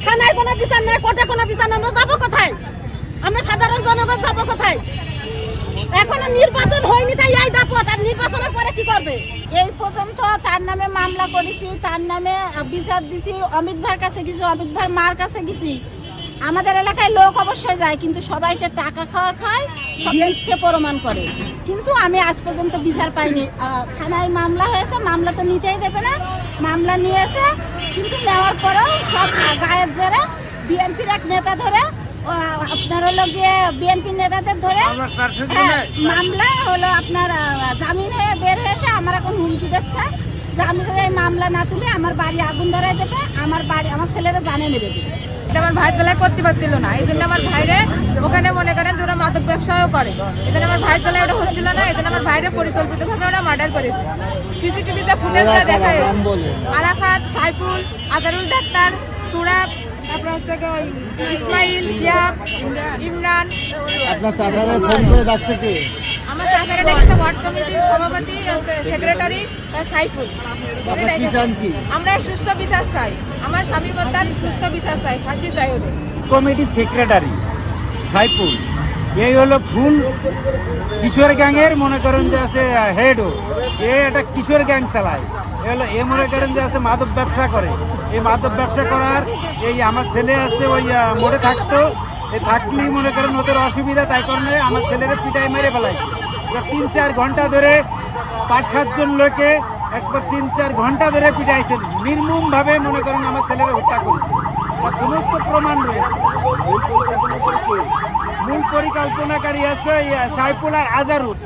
থানায় কোনো বিচার নাই, কোর্টে কোনো বিচার নাই, আমরা যাবো কোথায়? আমরা সাধারণ জনগণ যাবো কোথায়? এখনো নির্বাচন হয়নি, তাই এই দাপট। আর নির্বাচনের পরে কি করবে? এই পর্যন্ত তার নামে মামলা করেছি, তার নামে বিচার দিছি, অমিত ভাইয়ের কাছে গেছি, অমিত ভাই মার কাছে গেছি। আমাদের এলাকায় লোক অবশ্যই যায়, কিন্তু সবাইকে টাকা খাওয়া খায়, সব মিথ্যে প্রমাণ করে। কিন্তু আমি আজ পর্যন্ত বিচার পাইনি। থানায় মামলা হয়েছে, মামলা তো নিতেই দেবে না, মামলা নিয়েছে, কিন্তু নেওয়ার পরেও সব গায়ের জোরে বিএনপির এক নেতা ধরে, আপনার হলো গিয়ে বিএনপি নেতাদের ধরে মামলা হলো আপনার জামিন হয়ে বের হয়ে এসে আমার এখন হুমকি দিচ্ছে যে আমি যদি এই মামলা না তুলে আমার বাড়ি আগুন ধরাই দেবে, আমার বাড়ি আমার ছেলেরা জানে মেরে দেবে। এটা আমার ভাই জেলায় করতে পারছিল না, এই জন্য আমার ভাইরে ওখানে মনে করেন ওরা মাদক ব্যবসাও করে, এই জন্য আমার ভাই জেলায় ওটা হচ্ছিল না, এই জন্য আমার ভাইরে পরিকল্পিতভাবে ওরা মার্ডার করেছে। সিসিটিভিতে ফুটেজটা দেখা আরাফাত, সাইফুল, আজারুল ডাক্তার, সুরাব, তারপর হচ্ছে ইসমাইল, শিয়াব, ইমরান। আপনার চাচারা ফোন করে ডাকছে কি? আমার চাচারা ডাকছে ওয়ার্ড কমিটির সভাপতি, সেক্রেটারি সাইফুল। আমরা সুস্থ বিচার চাই, আমার স্বামী বদ্দার সুস্থ বিচার চাই, ফাঁসি চাই ওদের। কমিটির সেক্রেটারি সাইফুল, এই হলো ফুল কিশোর গ্যাংয়ের মনে করেন যে আছে হেডও, এটা কিশোর গ্যাং চালায়। এ মনে করেন যে আছে মাদক ব্যবসা করে। এই মাদক ব্যবসা করার এই আমার ছেলে আছে ওই মোড়ে থাকতো, এই থাকলেই মনে করেন ওদের অসুবিধা, তাই কারণে আমার ছেলেরা পিটাই মেরে ফেলাইছে। 3-4 ঘন্টা ধরে 5-7 জন লোকে একবার 3-4 ঘন্টা ধরে পিটাইছে, নির্মমভাবে মনে করেন আমার ছেলেরা হত্যা করেছে। তার সমস্ত প্রমাণ রয়েছে। মূল পরিকল্পনাকারী আছে সাইফুল আর আজারুল।